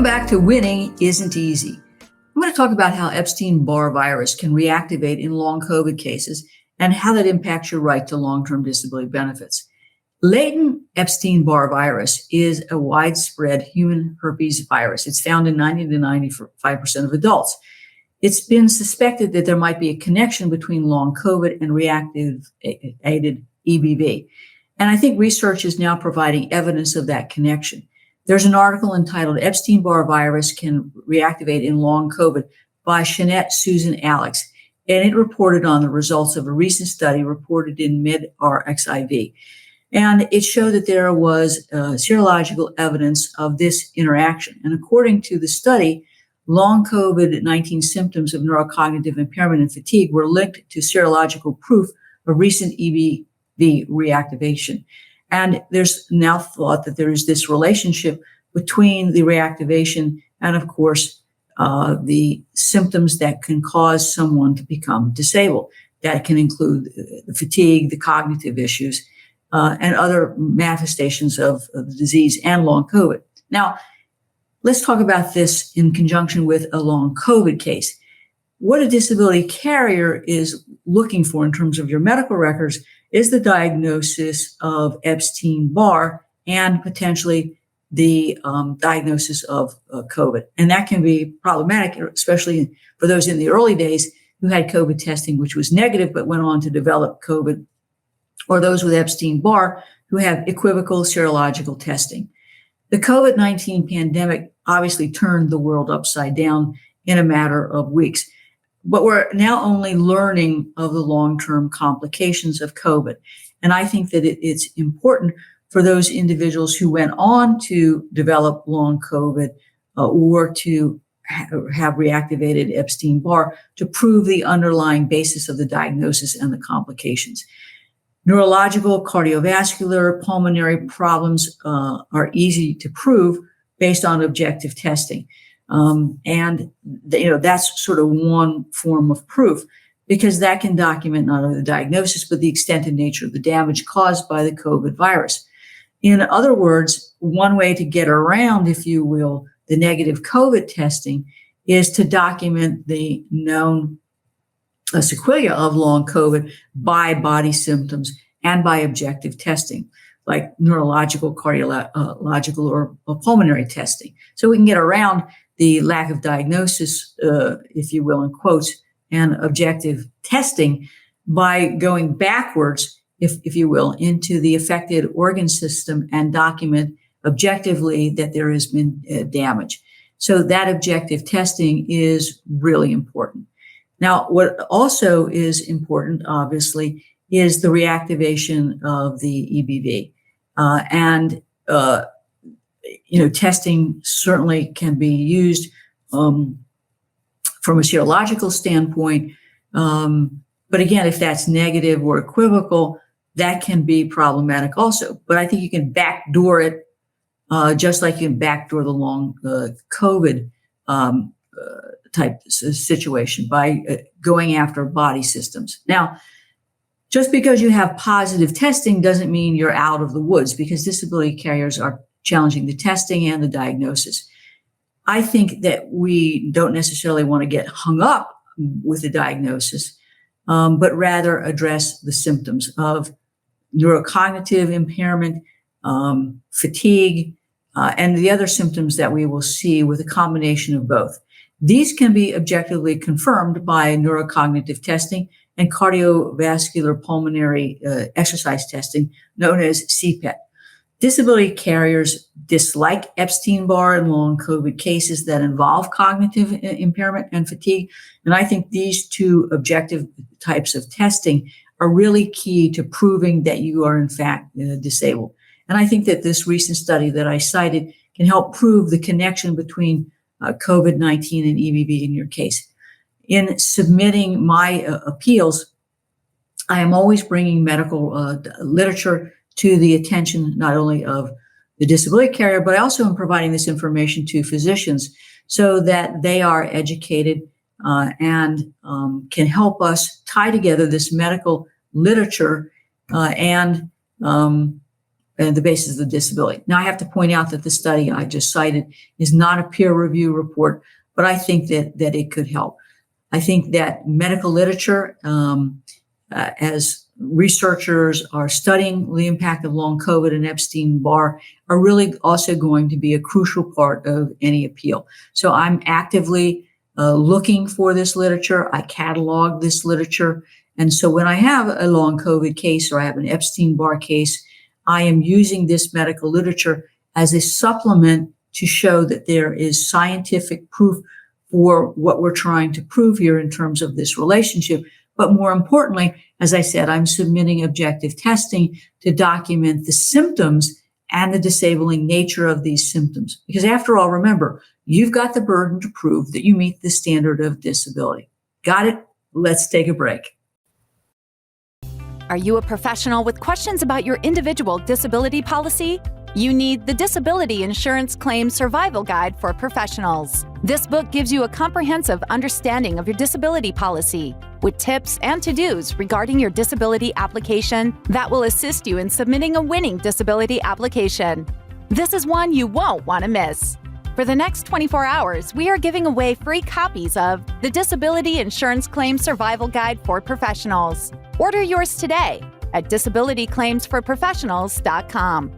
Welcome back to Winning Isn't Easy. I'm going to talk about how Epstein-Barr virus can reactivate in long COVID cases and how that impacts your right to long-term disability benefits. Latent Epstein-Barr virus is a widespread human herpes virus. It's found in 90 to 95% of adults. It's been suspected that there might be a connection between long COVID and reactivated EBV. And I think research is now providing evidence of that connection. There's an article entitled Epstein-Barr Virus Can Reactivate in Long COVID by Shanette Susan Alex, and it reported on the results of a recent study reported in mid-RxiV. And it showed that there was serological evidence of this interaction. And according to the study, long COVID-19 symptoms of neurocognitive impairment and fatigue were linked to serological proof of recent EBV reactivation. And there's now thought that there is this relationship between the reactivation and, of course, the symptoms that can cause someone to become disabled. That can include the fatigue, the cognitive issues, and other manifestations of the disease and long COVID. Now, let's talk about this in conjunction with a long COVID case. What a disability carrier is looking for in terms of your medical records is the diagnosis of Epstein-Barr and potentially the diagnosis of COVID. And that can be problematic, especially for those in the early days who had COVID testing, which was negative, but went on to develop COVID, or those with Epstein-Barr who have equivocal serological testing. The COVID-19 pandemic obviously turned the world upside down in a matter of weeks. But we're now only learning of the long-term complications of COVID. And I think that it's important for those individuals who went on to develop long COVID or to have reactivated Epstein-Barr to prove the underlying basis of the diagnosis and the complications. Neurological, cardiovascular, pulmonary problems are easy to prove based on objective testing. That's sort of one form of proof, because that can document not only the diagnosis, but the extent and nature of the damage caused by the COVID virus. In other words, one way to get around, if you will, the negative COVID testing is to document the known sequelae of long COVID by body symptoms and by objective testing, like neurological, cardiological, or pulmonary testing. So we can get around the lack of diagnosis, if you will, in quotes, and objective testing by going backwards, if you will, into the affected organ system and document objectively that there has been damage. So that objective testing is really important. Now, what also is important, obviously, is the reactivation of the EBV. Testing certainly can be used from a serological standpoint. But again, if that's negative or equivocal, that can be problematic also. But I think you can backdoor it just like you can backdoor the long COVID type situation by going after body systems. Now, just because you have positive testing doesn't mean you're out of the woods, because disability carriers are challenging the testing and the diagnosis. I think that we don't necessarily want to get hung up with the diagnosis, but rather address the symptoms of neurocognitive impairment, fatigue, and the other symptoms that we will see with a combination of both. These can be objectively confirmed by neurocognitive testing and cardiovascular pulmonary exercise testing, known as CPET. Disability carriers dislike Epstein-Barr and long COVID cases that involve cognitive impairment and fatigue. And I think these two objective types of testing are really key to proving that you are in fact disabled. And I think that this recent study that I cited can help prove the connection between COVID-19 and EBV in your case. In submitting my appeals, I am always bringing medical literature to the attention not only of the disability carrier, but I also am providing this information to physicians so that they are educated and can help us tie together this medical literature and the basis of the disability. Now, I have to point out that the study I just cited is not a peer review report, but I think that it could help. I think that medical literature, as researchers are studying the impact of long COVID and Epstein-Barr, are really also going to be a crucial part of any appeal. So I'm actively looking for this literature. I catalog this literature. And so when I have a long COVID case or I have an Epstein-Barr case, I am using this medical literature as a supplement to show that there is scientific proof for what we're trying to prove here in terms of this relationship. But more importantly, as I said, I'm submitting objective testing to document the symptoms and the disabling nature of these symptoms. Because after all, remember, you've got the burden to prove that you meet the standard of disability. Got it? Let's take a break. Are you a professional with questions about your individual disability policy? You need the Disability Insurance Claim Survival Guide for Professionals. This book gives you a comprehensive understanding of your disability policy, with tips and to-dos regarding your disability application that will assist you in submitting a winning disability application. This is one you won't want to miss. For the next 24 hours, we are giving away free copies of the Disability Insurance Claim Survival Guide for Professionals. Order yours today at disabilityclaimsforprofessionals.com.